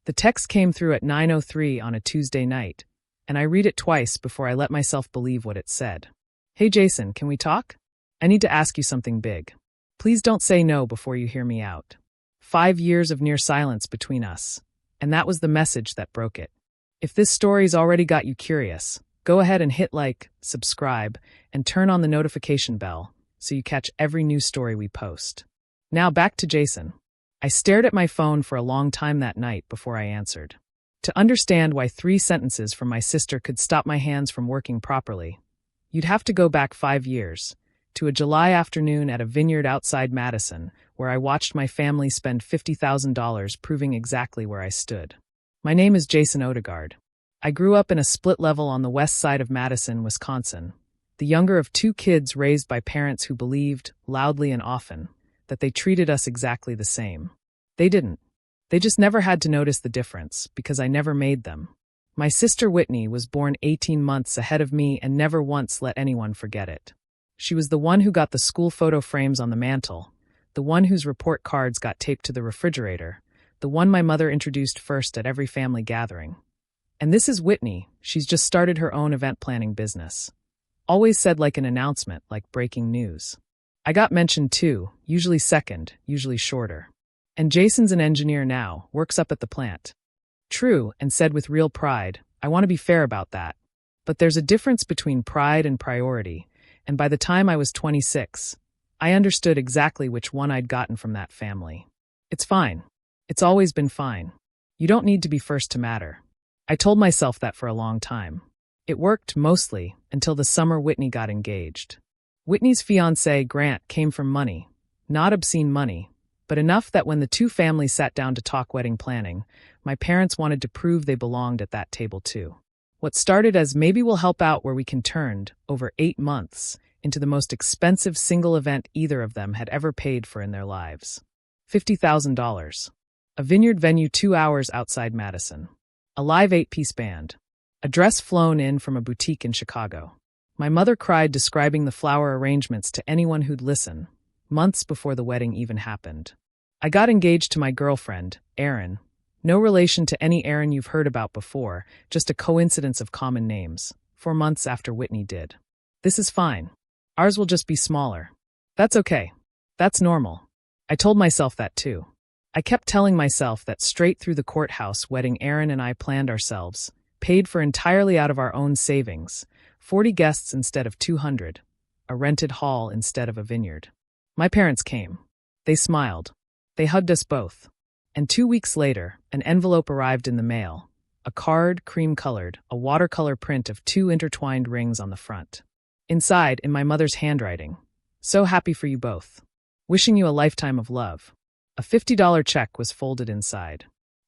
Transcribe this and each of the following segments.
The text came through at 9:03 on a Tuesday night, and I read it twice before I let myself believe what it said. Hey Jason, can we talk? I need to ask you something big. Please don't say no before you hear me out. 5 years of near silence between us, and that was the message that broke it. If this story's already got you curious, go ahead and hit like, subscribe, and turn on the notification bell so you catch every new story we post. Now back to Jason. I stared at my phone for a long time that night before I answered. To understand why 3 sentences from my sister could stop my hands from working properly, you'd have to go back 5 years, to a July afternoon at a vineyard outside Madison, where I watched my family spend $50,000 proving exactly where I stood. My name is Jason Odegaard. I grew up in a split level on the west side of Madison, Wisconsin, the younger of 2 kids raised by parents who believed, loudly and often, that they treated us exactly the same. They didn't. They just never had to notice the difference, because I never made them. My sister Whitney was born 18 months ahead of me and never once let anyone forget it. She was the one who got the school photo frames on the mantle, the one whose report cards got taped to the refrigerator, the one my mother introduced first at every family gathering. And this is Whitney. She's just started her own event planning business. Always said like an announcement, like breaking news. I got mentioned too, usually second, usually shorter. And Jason's an engineer now, works up at the plant. True, and said with real pride, I want to be fair about that. But there's a difference between pride and priority, and by the time I was 26, I understood exactly which one I'd gotten from that family. It's fine. It's always been fine. You don't need to be first to matter. I told myself that for a long time. It worked, mostly, until the summer Whitney got engaged. Whitney's fiancé, Grant, came from money. Not obscene money, but enough that when the 2 families sat down to talk wedding planning, my parents wanted to prove they belonged at that table too. What started as maybe we'll help out where we can turned, over 8 months, into the most expensive single event either of them had ever paid for in their lives. $50,000. A vineyard venue 2 hours outside Madison. A live 8-piece band. A dress flown in from a boutique in Chicago. My mother cried describing the flower arrangements to anyone who'd listen, months before the wedding even happened. I got engaged to my girlfriend, Erin. No relation to any Erin you've heard about before, just a coincidence of common names, 4 months after Whitney did. This is fine. Ours will just be smaller. That's okay. That's normal. I told myself that too. I kept telling myself that straight through the courthouse wedding Erin and I planned ourselves, paid for entirely out of our own savings, 40 guests instead of 200, a rented hall instead of a vineyard. My parents came. They smiled. They hugged us both. And 2 weeks later, an envelope arrived in the mail. A card, cream-colored, a watercolor print of 2 intertwined rings on the front. Inside, in my mother's handwriting, so happy for you both. Wishing you a lifetime of love. A $50 check was folded inside.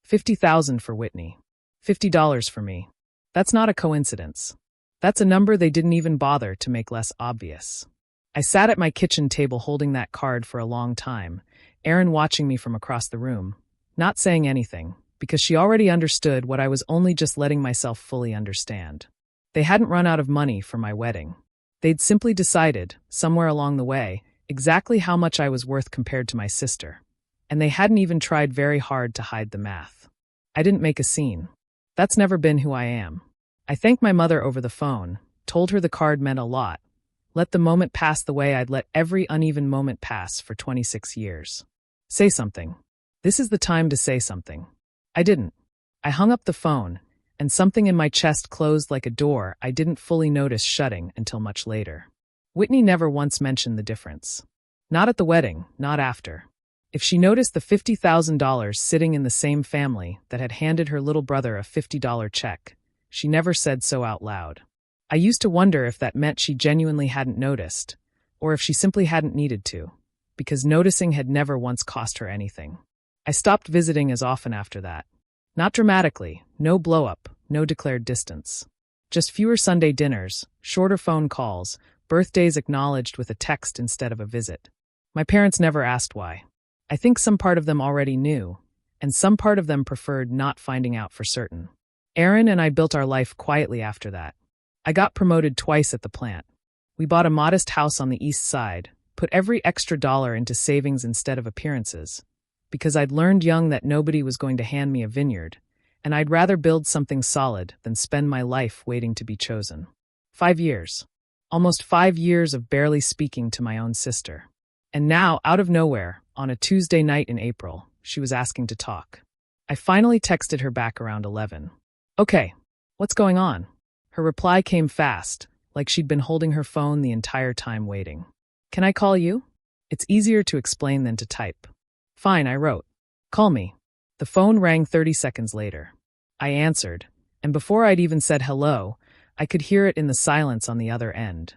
$50,000 for Whitney. $50 for me. That's not a coincidence. That's a number they didn't even bother to make less obvious. I sat at my kitchen table holding that card for a long time, Erin watching me from across the room, not saying anything, because she already understood what I was only just letting myself fully understand. They hadn't run out of money for my wedding. They'd simply decided, somewhere along the way, exactly how much I was worth compared to my sister. And they hadn't even tried very hard to hide the math. I didn't make a scene. That's never been who I am. I thanked my mother over the phone, told her the card meant a lot, let the moment pass the way I'd let every uneven moment pass for 26 years. Say something. This is the time to say something. I didn't. I hung up the phone, and something in my chest closed like a door I didn't fully notice shutting until much later. Whitney never once mentioned the difference. Not at the wedding, not after. If she noticed the $50,000 sitting in the same family that had handed her little brother a $50 check, she never said so out loud. I used to wonder if that meant she genuinely hadn't noticed, or if she simply hadn't needed to, because noticing had never once cost her anything. I stopped visiting as often after that. Not dramatically, no blow-up, no declared distance. Just fewer Sunday dinners, shorter phone calls, birthdays acknowledged with a text instead of a visit. My parents never asked why. I think some part of them already knew, and some part of them preferred not finding out for certain. Erin and I built our life quietly after that. I got promoted twice at the plant. We bought a modest house on the east side, put every extra dollar into savings instead of appearances, because I'd learned young that nobody was going to hand me a vineyard, and I'd rather build something solid than spend my life waiting to be chosen. 5 years. Almost 5 years of barely speaking to my own sister. And now, out of nowhere, on a Tuesday night in April, she was asking to talk. I finally texted her back around 11. Okay, what's going on? Her reply came fast, like she'd been holding her phone the entire time waiting. Can I call you? It's easier to explain than to type. Fine, I wrote. Call me. The phone rang 30 seconds later. I answered, and before I'd even said hello, I could hear it in the silence on the other end.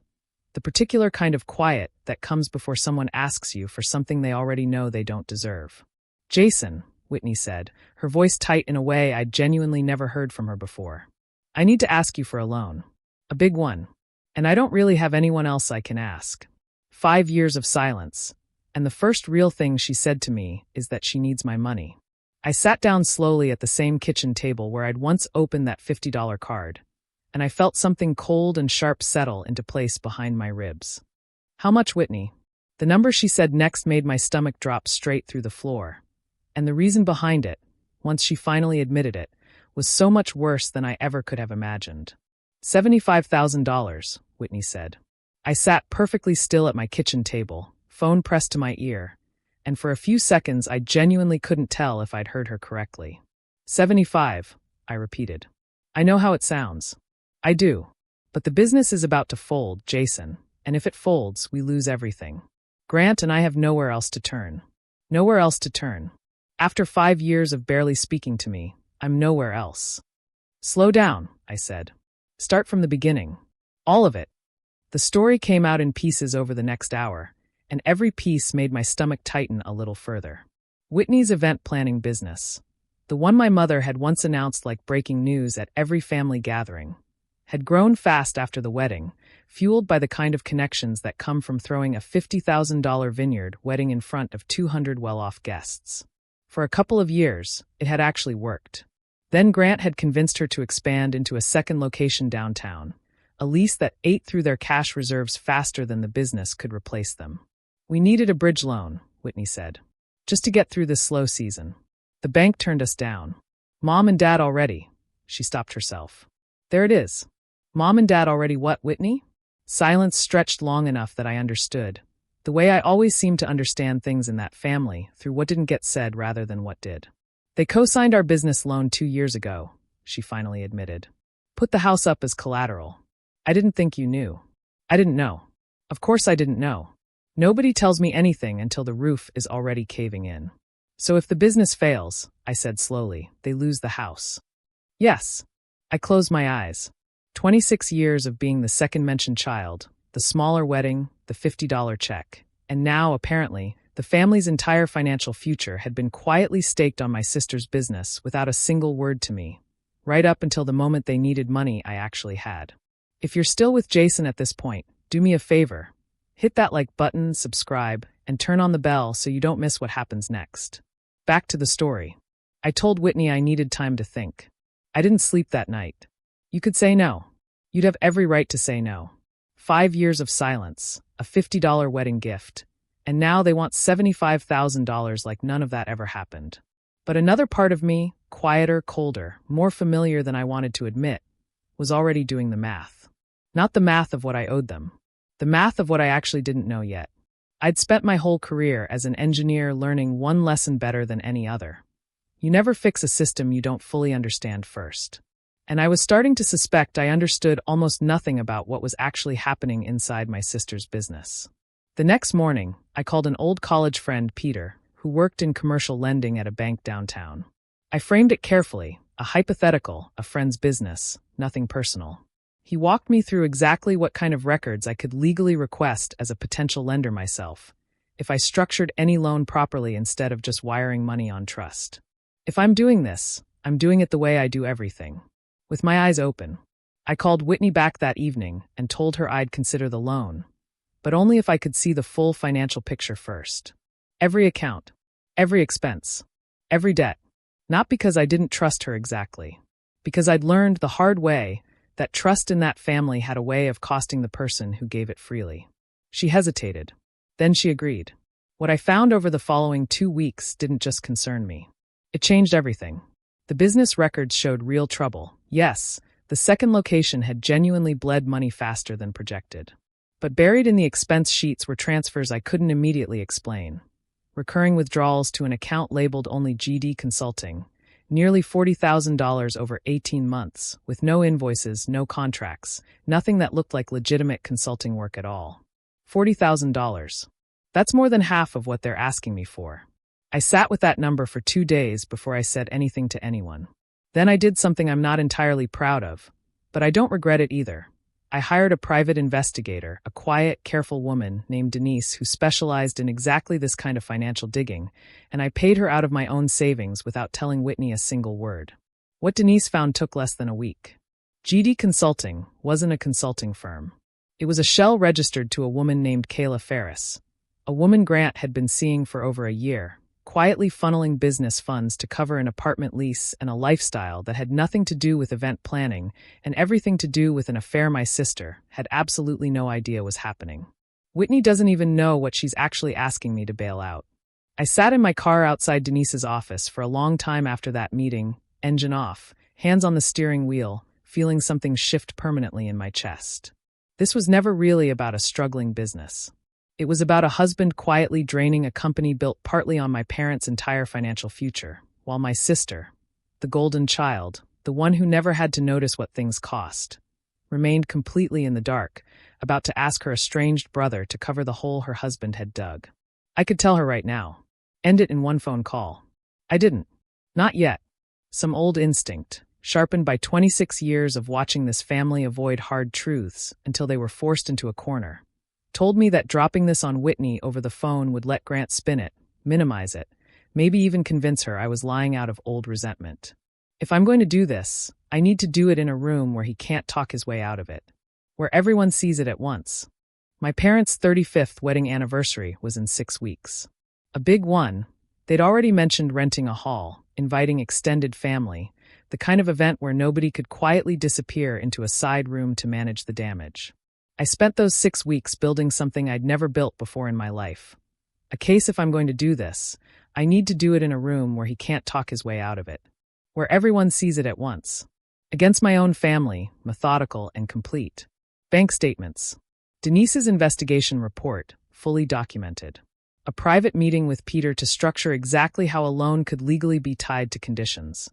The particular kind of quiet that comes before someone asks you for something they already know they don't deserve. Jason, Whitney said, her voice tight in a way I'd genuinely never heard from her before. I need to ask you for a loan. A big one. And I don't really have anyone else I can ask. 5 years of silence, and the first real thing she said to me is that she needs my money. I sat down slowly at the same kitchen table where I'd once opened that $50 card, and I felt something cold and sharp settle into place behind my ribs. How much, Whitney? The number she said next made my stomach drop straight through the floor. And the reason behind it, once she finally admitted it, was so much worse than I ever could have imagined. $75,000, Whitney said. I sat perfectly still at my kitchen table, phone pressed to my ear, and for a few seconds I genuinely couldn't tell if I'd heard her correctly. 75, I repeated. I know how it sounds. I do. But the business is about to fold, Jason, and if it folds, we lose everything. Grant and I have nowhere else to turn. Nowhere else to turn. After 5 years of barely speaking to me, I'm nowhere else. Slow down, I said. Start from the beginning. All of it. The story came out in pieces over the next hour, and every piece made my stomach tighten a little further. Whitney's event planning business, the one my mother had once announced like breaking news at every family gathering, had grown fast after the wedding, fueled by the kind of connections that come from throwing a $50,000 vineyard wedding in front of 200 well-off guests. For a couple of years, it had actually worked. Then Grant had convinced her to expand into a second location downtown, a lease that ate through their cash reserves faster than the business could replace them. We needed a bridge loan, Whitney said, just to get through this slow season. The bank turned us down. Mom and Dad already. She stopped herself. There it is. Mom and Dad already what, Whitney? Silence stretched long enough that I understood, the way I always seemed to understand things in that family, through what didn't get said rather than what did. They co-signed our business loan 2 years ago, she finally admitted. Put the house up as collateral. I didn't think you knew. I didn't know. Of course I didn't know. Nobody tells me anything until the roof is already caving in. So if the business fails, I said slowly, they lose the house. Yes. I closed my eyes. 26 years of being the second-mentioned child, the smaller wedding, the $50 check, and now, apparently, the family's entire financial future had been quietly staked on my sister's business without a single word to me, right up until the moment they needed money I actually had. If you're still with Jason at this point, do me a favor. Hit that like button, subscribe, and turn on the bell so you don't miss what happens next. Back to the story. I told Whitney I needed time to think. I didn't sleep that night. You could say no. You'd have every right to say no. 5 years of silence, a $50 wedding gift, and now they want $75,000 like none of that ever happened. But another part of me, quieter, colder, more familiar than I wanted to admit, was already doing the math. Not the math of what I owed them. The math of what I actually didn't know yet. I'd spent my whole career as an engineer learning one lesson better than any other. You never fix a system you don't fully understand first. And I was starting to suspect I understood almost nothing about what was actually happening inside my sister's business. The next morning, I called an old college friend, Peter, who worked in commercial lending at a bank downtown. I framed it carefully, a hypothetical, a friend's business, nothing personal. He walked me through exactly what kind of records I could legally request as a potential lender myself, if I structured any loan properly instead of just wiring money on trust. If I'm doing this, I'm doing it the way I do everything. With my eyes open. I called Whitney back that evening and told her I'd consider the loan, but only if I could see the full financial picture first. Every account, every expense, every debt. Not because I didn't trust her exactly, because I'd learned the hard way that trust in that family had a way of costing the person who gave it freely. She hesitated. Then she agreed. What I found over the following 2 weeks didn't just concern me. It changed everything. The business records showed real trouble. Yes, the second location had genuinely bled money faster than projected. But buried in the expense sheets were transfers I couldn't immediately explain. Recurring withdrawals to an account labeled only GD Consulting. Nearly $40,000 over 18 months, with no invoices, no contracts, nothing that looked like legitimate consulting work at all. $40,000. That's more than half of what they're asking me for. I sat with that number for 2 days before I said anything to anyone. Then I did something I'm not entirely proud of, but I don't regret it either. I hired a private investigator, a quiet, careful woman named Denise who specialized in exactly this kind of financial digging, and I paid her out of my own savings without telling Whitney a single word. What Denise found took less than a week. GD Consulting wasn't a consulting firm. It was a shell registered to a woman named Kayla Ferris, a woman Grant had been seeing for over a year, quietly funneling business funds to cover an apartment lease and a lifestyle that had nothing to do with event planning and everything to do with an affair my sister had absolutely no idea was happening. Whitney doesn't even know what she's actually asking me to bail out. I sat in my car outside Denise's office for a long time after that meeting, engine off, hands on the steering wheel, feeling something shift permanently in my chest. This was never really about a struggling business. It was about a husband quietly draining a company built partly on my parents' entire financial future, while my sister, the golden child, the one who never had to notice what things cost, remained completely in the dark, about to ask her estranged brother to cover the hole her husband had dug. I could tell her right now. End it in one phone call. I didn't. Not yet. Some old instinct, sharpened by 26 years of watching this family avoid hard truths until they were forced into a corner, told me that dropping this on Whitney over the phone would let Grant spin it, minimize it, maybe even convince her I was lying out of old resentment. If I'm going to do this, I need to do it in a room where he can't talk his way out of it, where everyone sees it at once. My parents' 35th wedding anniversary was in 6 weeks. A big one. They'd already mentioned renting a hall, inviting extended family, the kind of event where nobody could quietly disappear into a side room to manage the damage. I spent those 6 weeks building something I'd never built before in my life. A case if I'm going to do this, I need to do it in a room where he can't talk his way out of it, where everyone sees it at once. Against my own family, methodical and complete. Bank statements. Denise's investigation report, fully documented. A private meeting with Peter to structure exactly how a loan could legally be tied to conditions.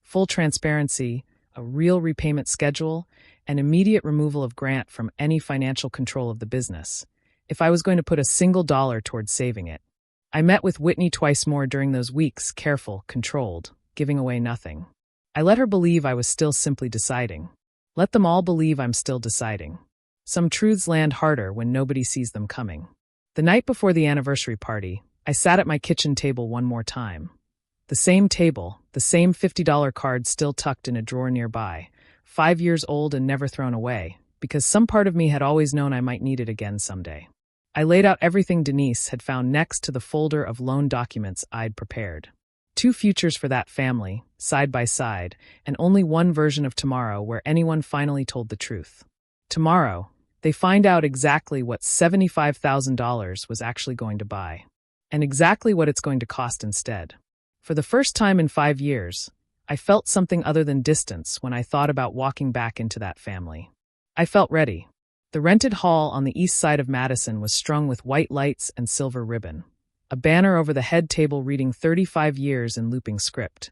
Full transparency, a real repayment schedule, and immediate removal of Grant from any financial control of the business, if I was going to put a single dollar towards saving it. I met with Whitney twice more during those weeks, careful, controlled, giving away nothing. I let her believe I was still simply deciding. Let them all believe I'm still deciding. Some truths land harder when nobody sees them coming. The night before the anniversary party, I sat at my kitchen table one more time. The same table, the same $50 card still tucked in a drawer nearby, 5 years old and never thrown away, because some part of me had always known I might need it again someday. I laid out everything Denise had found next to the folder of loan documents I'd prepared. 2 futures for that family, side by side, and only one version of tomorrow where anyone finally told the truth. Tomorrow, they find out exactly what $75,000 was actually going to buy, and exactly what it's going to cost instead. For the first time in 5 years, I felt something other than distance when I thought about walking back into that family. I felt ready. The rented hall on the east side of Madison was strung with white lights and silver ribbon. A banner over the head table reading 35 years in looping script.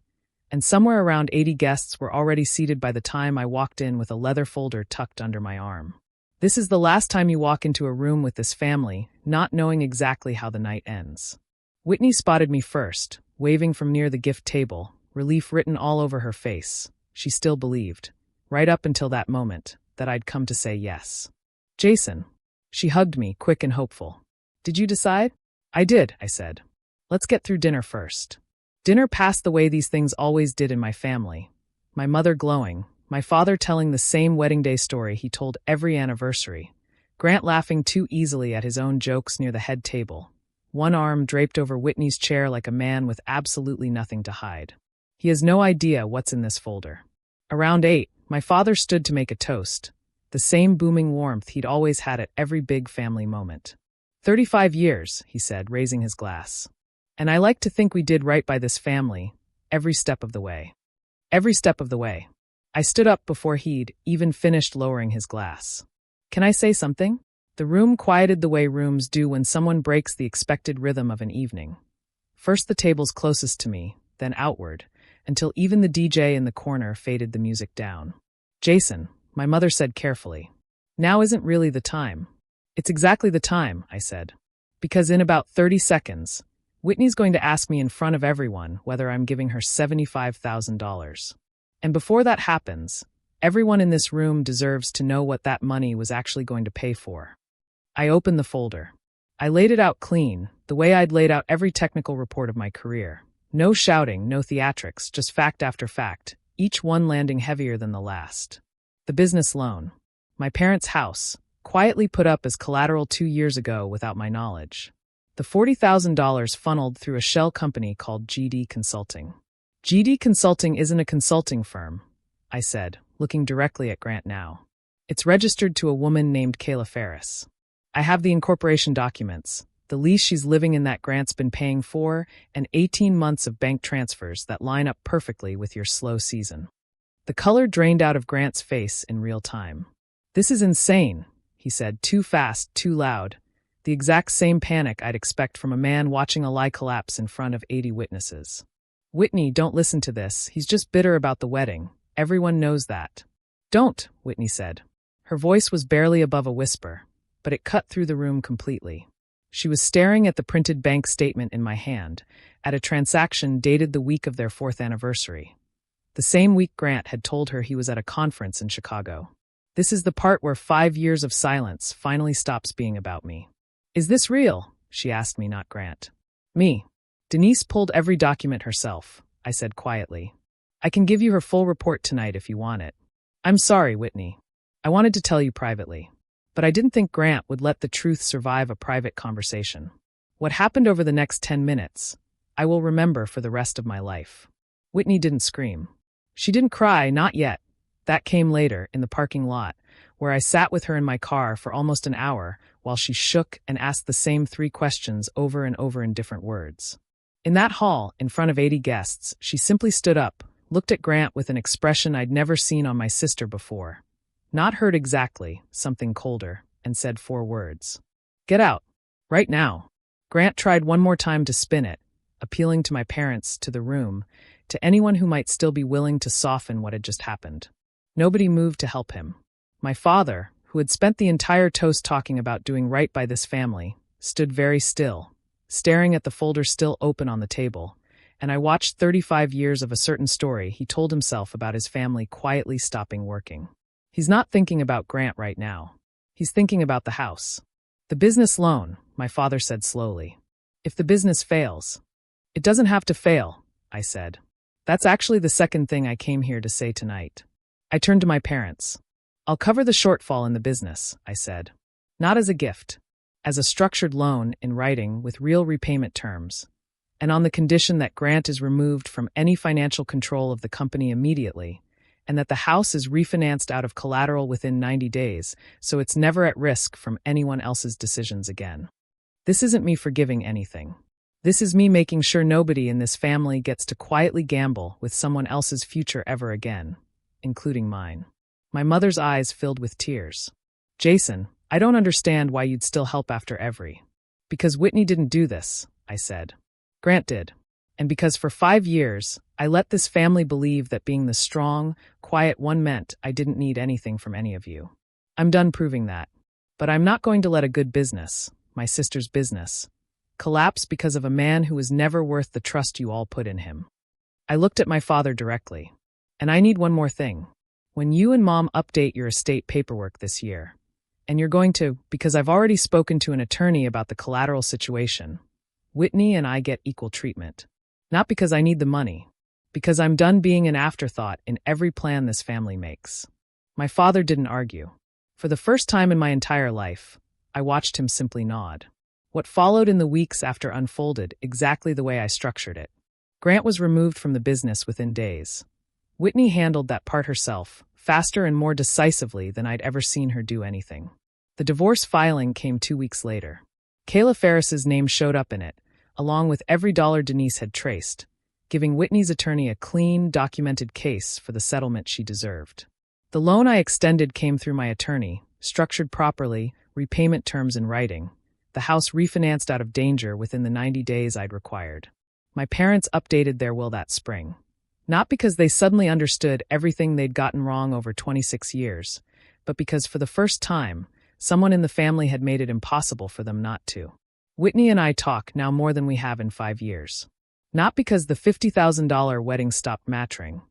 And somewhere around 80 guests were already seated by the time I walked in with a leather folder tucked under my arm. This is the last time you walk into a room with this family, not knowing exactly how the night ends. Whitney spotted me first, waving from near the gift table, relief written all over her face. She still believed, right up until that moment, that I'd come to say yes. Jason. She hugged me, quick and hopeful. Did you decide? I did, I said. Let's get through dinner first. Dinner passed the way these things always did in my family. My mother glowing, my father telling the same wedding day story he told every anniversary, Grant laughing too easily at his own jokes near the head table, one arm draped over Whitney's chair like a man with absolutely nothing to hide. He has no idea what's in this folder. Around 8, my father stood to make a toast, the same booming warmth he'd always had at every big family moment. 35 years, he said, raising his glass. And I like to think we did right by this family, every step of the way. Every step of the way. I stood up before he'd even finished lowering his glass. Can I say something? The room quieted the way rooms do when someone breaks the expected rhythm of an evening. First the tables closest to me, then outward, until even the DJ in the corner faded the music down. Jason, my mother said carefully. Now isn't really the time. It's exactly the time, I said. Because in about 30 seconds, Whitney's going to ask me in front of everyone whether I'm giving her $75,000. And before that happens, everyone in this room deserves to know what that money was actually going to pay for. I opened the folder. I laid it out clean, the way I'd laid out every technical report of my career. No shouting, no theatrics, just fact after fact, each one landing heavier than the last. The business loan. My parents' house, quietly put up as collateral 2 years ago without my knowledge. The $40,000 funneled through a shell company called GD Consulting. GD Consulting isn't a consulting firm, I said, looking directly at Grant now. It's registered to a woman named Kayla Ferris. I have the incorporation documents, the lease she's living in that Grant's been paying for, and 18 months of bank transfers that line up perfectly with your slow season. The color drained out of Grant's face in real time. This is insane, he said, too fast, too loud. The exact same panic I'd expect from a man watching a lie collapse in front of 80 witnesses. Whitney, don't listen to this. He's just bitter about the wedding. Everyone knows that. Don't, Whitney said. Her voice was barely above a whisper, but it cut through the room completely. She was staring at the printed bank statement in my hand, at a transaction dated the week of their 4th anniversary. The same week Grant had told her he was at a conference in Chicago. This is the part where 5 years of silence finally stops being about me. Is this real? She asked me, not Grant. Me. Denise pulled every document herself, I said quietly. I can give you her full report tonight if you want it. I'm sorry, Whitney. I wanted to tell you privately. But I didn't think Grant would let the truth survive a private conversation. What happened over the next 10 minutes, I will remember for the rest of my life. Whitney didn't scream. She didn't cry, not yet. That came later, in the parking lot, where I sat with her in my car for almost an hour while she shook and asked the same 3 questions over and over in different words. In that hall, in front of 80 guests, she simply stood up, looked at Grant with an expression I'd never seen on my sister before. Not heard exactly, something colder, and said 4 words. Get out. Right now. Grant tried one more time to spin it, appealing to my parents, to the room, to anyone who might still be willing to soften what had just happened. Nobody moved to help him. My father, who had spent the entire toast talking about doing right by this family, stood very still, staring at the folder still open on the table, and I watched 35 years of a certain story he told himself about his family quietly stopping working. He's not thinking about Grant right now. He's thinking about the house. The business loan, my father said slowly. If the business fails. It doesn't have to fail, I said. That's actually the second thing I came here to say tonight. I turned to my parents. I'll cover the shortfall in the business, I said. Not as a gift. As a structured loan in writing with real repayment terms, and on the condition that Grant is removed from any financial control of the company immediately, and that the house is refinanced out of collateral within 90 days, so it's never at risk from anyone else's decisions again. This isn't me forgiving anything. This is me making sure nobody in this family gets to quietly gamble with someone else's future ever again, including mine. My mother's eyes filled with tears. Jason, I don't understand why you'd still help after every. Because Whitney didn't do this, I said. Grant did. And because for 5 years, I let this family believe that being the strong, quiet one meant I didn't need anything from any of you. I'm done proving that. But I'm not going to let a good business, my sister's business, collapse because of a man who was never worth the trust you all put in him. I looked at my father directly. And I need one more thing. When you and Mom update your estate paperwork this year, and you're going to, because I've already spoken to an attorney about the collateral situation, Whitney and I get equal treatment. Not because I need the money, because I'm done being an afterthought in every plan this family makes. My father didn't argue. For the first time in my entire life, I watched him simply nod. What followed in the weeks after unfolded exactly the way I structured it. Grant was removed from the business within days. Whitney handled that part herself, faster and more decisively than I'd ever seen her do anything. The divorce filing came 2 weeks later. Kayla Ferris's name showed up in it, along with every dollar Denise had traced. giving Whitney's attorney a clean, documented case for the settlement she deserved. The loan I extended came through my attorney, structured properly, repayment terms in writing. The house refinanced out of danger within the 90 days I'd required. My parents updated their will that spring. Not because they suddenly understood everything they'd gotten wrong over 26 years, but because for the first time, someone in the family had made it impossible for them not to. Whitney and I talk now more than we have in 5 years. Not because the $50,000 wedding stopped mattering,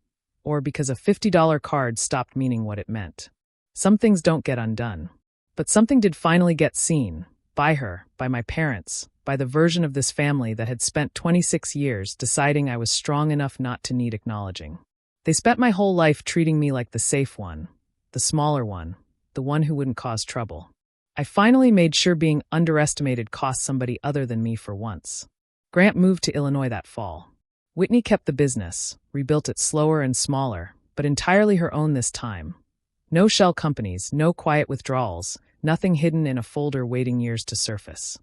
or because a $50 card stopped meaning what it meant. Some things don't get undone. But something did finally get seen, by her, by my parents, by the version of this family that had spent 26 years deciding I was strong enough not to need acknowledging. They spent my whole life treating me like the safe one, the smaller one, the one who wouldn't cause trouble. I finally made sure being underestimated cost somebody other than me for once. Grant moved to Illinois that fall. Whitney kept the business, rebuilt it slower and smaller, but entirely her own this time. No shell companies, no quiet withdrawals, nothing hidden in a folder waiting years to surface.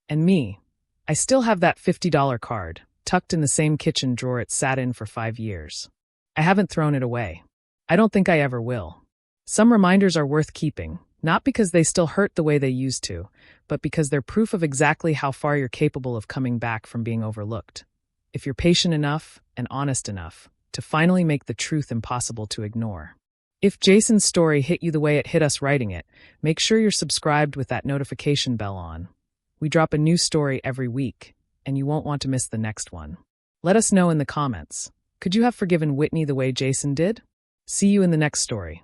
And me, I still have that $50 card, tucked in the same kitchen drawer it sat in for 5 years. I haven't thrown it away. I don't think I ever will. Some reminders are worth keeping, not because they still hurt the way they used to, but because they're proof of exactly how far you're capable of coming back from being overlooked. If you're patient enough and honest enough to finally make the truth impossible to ignore. If Jason's story hit you the way it hit us writing it, make sure you're subscribed with that notification bell on. We drop a new story every week, and you won't want to miss the next one. Let us know in the comments. Could you have forgiven Whitney the way Jason did? See you in the next story.